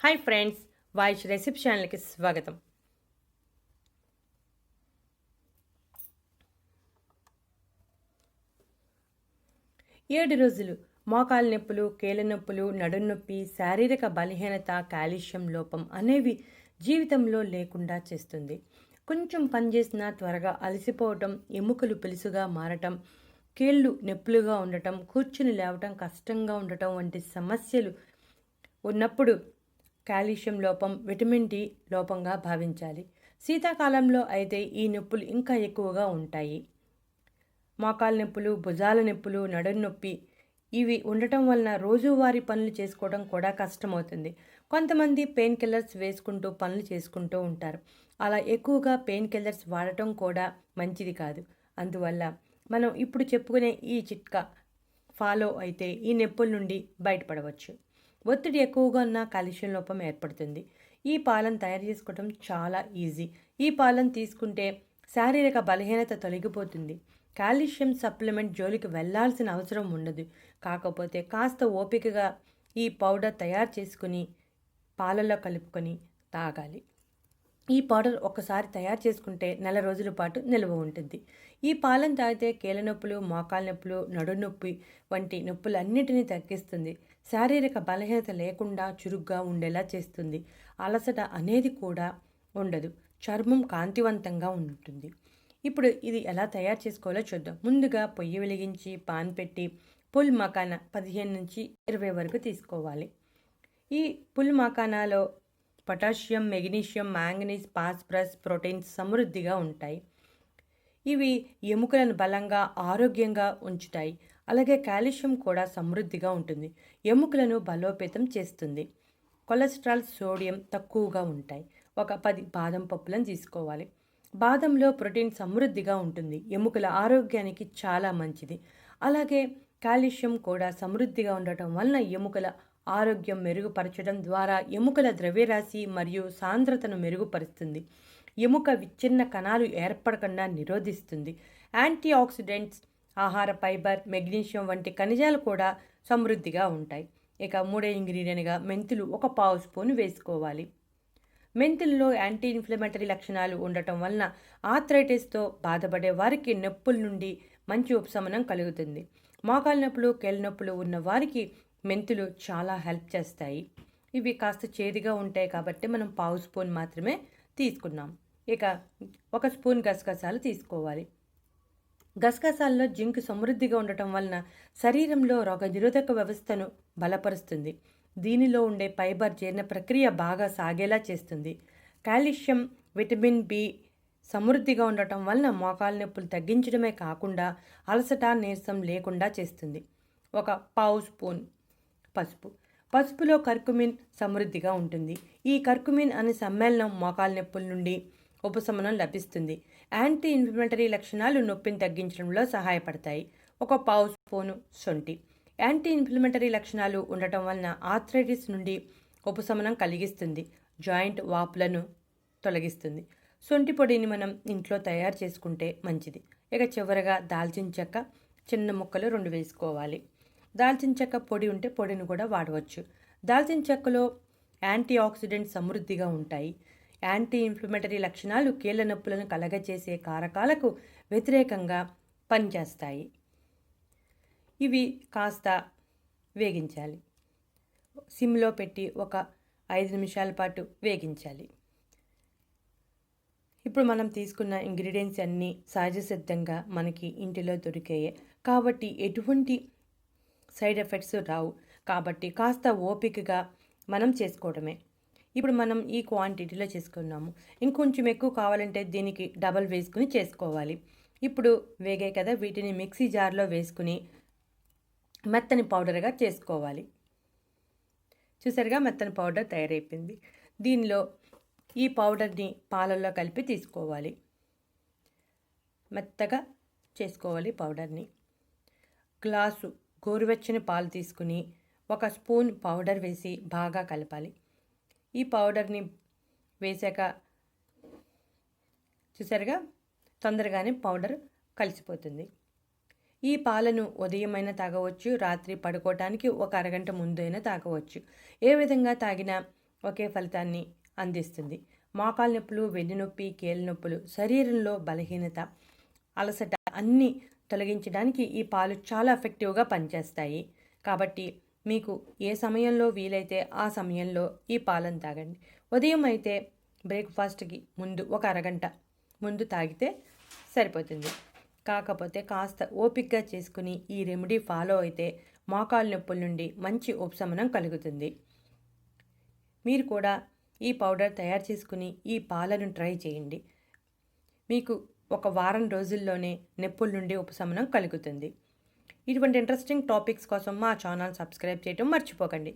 Hi friends, వాయిష్ recipe ఛానల్కి స్వాగతం. ఏడు రోజులు మోకాలు నొప్పులు, కీళ్ళ నొప్పులు, నడుం నొప్పి, శారీరక బలహీనత, కాల్షియం లోపం అనేవి జీవితంలో లేకుండా చేస్తుంది. కొంచెం పని చేసినా త్వరగా అలసిపోవటం, ఎముకలు పెలుసుగా మారటం, కీళ్ళు నొప్పులుగా ఉండటం, కూర్చుని లేవటం కష్టంగా ఉండటం వంటి సమస్యలు ఉన్నప్పుడు కాల్షియం లోపం, విటమిన్ డి లోపంగా భావించాలి. శీతాకాలంలో అయితే ఈ నొప్పులు ఇంకా ఎక్కువగా ఉంటాయి. మోకాలు నొప్పులు, భుజాల నొప్పులు, నడుం నొప్పి ఇవి ఉండటం వలన రోజువారీ పనులు చేసుకోవడం కూడా కష్టమవుతుంది. కొంతమంది పెయిన్ కిల్లర్స్ వేసుకుంటూ పనులు చేసుకుంటూ ఉంటారు. అలా ఎక్కువగా పెయిన్ కిల్లర్స్ వాడటం కూడా మంచిది కాదు. అందువల్ల మనం ఇప్పుడు చెప్పుకునే ఈ చిట్కా ఫాలో అయితే ఈ నొప్పుల నుండి బయటపడవచ్చు. ఒత్తిడి ఎక్కువగా ఉన్న కాల్షియం లోపం ఏర్పడుతుంది. ఈ పాలను తయారు చేసుకోవడం చాలా ఈజీ. ఈ పాలను తీసుకుంటే శారీరక బలహీనత తొలగిపోతుంది. కాల్షియం సప్లిమెంట్ జోలికి వెళ్లాల్సిన అవసరం ఉండదు. కాకపోతే కాస్త ఓపికగా ఈ పౌడర్ తయారు చేసుకుని పాలల్లో కలుపుకొని తాగాలి. ఈ పౌడర్ ఒక్కసారి తయారు చేసుకుంటే నెల రోజుల పాటు నిల్వ ఉంటుంది. ఈ పాలను తాగితే కీళ్ళ నొప్పులు, మోకాలు నొప్పులు, నడుం నొప్పి వంటి నొప్పులన్నిటినీ తగ్గిస్తుంది. శారీరక బలహీనత లేకుండా చురుగ్గా ఉండేలా చేస్తుంది. అలసట అనేది కూడా ఉండదు. చర్మం కాంతివంతంగా ఉంటుంది. ఇప్పుడు ఇది ఎలా తయారు చేసుకోవాలో చూద్దాం. ముందుగా పొయ్యి వెలిగించి పాన్ పెట్టి పుల్ మకానా 15 నుంచి 20 వరకు తీసుకోవాలి. ఈ పుల్ మకానాలో potassium, magnesium, manganese, phosphorus, proteins సమృద్ధిగా ఉంటాయి. ఇవి ఎముకలను బలంగా, ఆరోగ్యంగా ఉంచుతాయి. అలాగే కాల్షియం కూడా సమృద్ధిగా ఉంటుంది. ఎముకలను బలోపేతం చేస్తుంది. కొలెస్ట్రాల్, సోడియం తక్కువగా ఉంటాయి. ఒక 10 బాదం పప్పులను తీసుకోవాలి. బాదంలో ప్రోటీన్ సమృద్ధిగా ఉంటుంది. ఎముకల ఆరోగ్యానికి చాలా మంచిది. అలాగే కాల్షియం కూడా సమృద్ధిగా ఉండటం వలన ఎముకల ఆరోగ్యం మెరుగుపరచడం ద్వారా ఎముకల ద్రవ్యరాశి మరియు సాంద్రతను మెరుగుపరుస్తుంది. ఎముక విచ్ఛిన్న కణాలు ఏర్పడకుండా నిరోధిస్తుంది. యాంటీ ఆక్సిడెంట్స్, ఆహార ఫైబర్, మెగ్నీషియం వంటి ఖనిజాలు కూడా సమృద్ధిగా ఉంటాయి. ఇక మూడో ఇంగ్రీడియంట్గా మెంతులు 1 పావు స్పూన్ వేసుకోవాలి. మెంతుల్లో యాంటీ ఇన్ఫ్లమేటరీ లక్షణాలు ఉండటం వలన ఆర్థరైటిస్తో బాధపడే వారికి నొప్పుల నుండి మంచి ఉపశమనం కలుగుతుంది. మోకాలు నొప్పులు, కీళ్ళ నొప్పులు ఉన్న వారికి మెంతులు చాలా హెల్ప్ చేస్తాయి. ఇవి కాస్త చేదుగా ఉంటాయి కాబట్టి మనం పావు స్పూన్ మాత్రమే తీసుకున్నాం. ఇక 1 స్పూన్ గసగసాలు తీసుకోవాలి. గసగసాల్లో జింక్ సమృద్ధిగా ఉండటం వలన శరీరంలో రోగనిరోధక వ్యవస్థను బలపరుస్తుంది. దీనిలో ఉండే ఫైబర్ జీర్ణ ప్రక్రియ బాగా సాగేలా చేస్తుంది. కాల్షియం, విటమిన్ బి సమృద్ధిగా ఉండటం వలన మోకాలు నొప్పులు తగ్గించడమే కాకుండా అలసట, నీరసం లేకుండా చేస్తుంది. 1 పావు స్పూన్ పసుపులో కర్కుమిన్ సమృద్ధిగా ఉంటుంది. ఈ కర్కుమిన్ అనే సమ్మేళనం మోకాలు నొప్పుల నుండి ఉపశమనం లభిస్తుంది. యాంటీ ఇన్ఫ్లమేటరీ లక్షణాలు నొప్పిని తగ్గించడంలో సహాయపడతాయి. 1 పావు స్పూను శొంఠి. యాంటీ ఇన్ఫ్లమేటరీ లక్షణాలు ఉండటం వలన ఆర్థరైటిస్ నుండి ఉపశమనం కలిగిస్తుంది. జాయింట్ వాపులను తొలగిస్తుంది. శొంఠి పొడిని మనం ఇంట్లో తయారు చేసుకుంటే మంచిది. ఇక చివరగా దాల్చిన చెక్క చిన్న ముక్కలు 2 వేసుకోవాలి. దాల్చిన చెక్క పొడి ఉంటే పొడిని కూడా వాడవచ్చు. దాల్చిన చెక్కలో యాంటీ ఆక్సిడెంట్స్ సమృద్ధిగా ఉంటాయి. యాంటీ ఇన్ఫ్లమేటరీ లక్షణాలు కీళ్ళ నొప్పులను కలగచేసే కారకాలకు వ్యతిరేకంగా పనిచేస్తాయి. ఇవి కాస్త వేగించాలి. సిమ్లో పెట్టి ఒక 5 నిమిషాల పాటు వేగించాలి. ఇప్పుడు మనం తీసుకున్న ఇంగ్రీడియంట్స్ అన్నీ సహజ సిద్ధంగా మనకి ఇంటిలో దొరికాయే కాబట్టి ఎటువంటి సైడ్ ఎఫెక్ట్స్ రావు. కాబట్టి కాస్త ఓపికగా మనం చేసుకోవడమే. ఇప్పుడు మనం ఈ క్వాంటిటీలో చేసుకున్నాము. ఇంకొంచెం ఎక్కువ కావాలంటే దీనికి డబల్ వేసుకుని చేసుకోవాలి. ఇప్పుడు వేగాయి కదా, వీటిని మిక్సీ జార్లో వేసుకుని మెత్తని పౌడర్గా చేసుకోవాలి. చూసారుగా, మెత్తని పౌడర్ తయారైపోయింది. దీనిలో ఈ పౌడర్ని పాలల్లో కలిపి తీసుకోవాలి. మెత్తగా చేసుకోవాలి పౌడర్ని. గ్లాసు గోరువెచ్చని పాలు తీసుకుని 1 స్పూన్ పౌడర్ వేసి బాగా కలపాలి. ఈ పౌడర్ని వేసాక చూసారుగా, తొందరగానే పౌడర్ కలిసిపోతుంది. ఈ పాలను ఉదయమైనా తాగవచ్చు, రాత్రి పడుకోవటానికి 1 అరగంట ముందైనా తాగవచ్చు. ఏ విధంగా తాగినా ఒకే ఫలితాన్ని అందిస్తుంది. మోకాలు నొప్పులు, వెన్నునొప్పి, కీళ్ళ నొప్పులు, శరీరంలో బలహీనత, అలసట అన్నీ తొలగించడానికి ఈ పాలు చాలా ఎఫెక్టివ్గా పనిచేస్తాయి. కాబట్టి మీకు ఏ సమయంలో వీలైతే ఆ సమయంలో ఈ పాలను తాగండి. ఉదయం అయితే బ్రేక్ఫాస్ట్కి ముందు ఒక అరగంట ముందు తాగితే సరిపోతుంది. కాకపోతే కాస్త ఓపికగా చేసుకుని ఈ రెమెడీ ఫాలో అయితే మోకాలు నొప్పుల నుండి మంచి ఉపశమనం కలుగుతుంది. మీరు కూడా ఈ పౌడర్ తయారు చేసుకుని ఈ పాలను ట్రై చేయండి. మీకు ఒక వారం రోజుల్లోనే నొప్పుల నుండి ఉపశమనం కలుగుతుంది. ఇటువంటి ఇంట్రెస్టింగ్ టాపిక్స్ కోసం మా ఛానల్ సబ్స్క్రైబ్ చేయడం మర్చిపోకండి.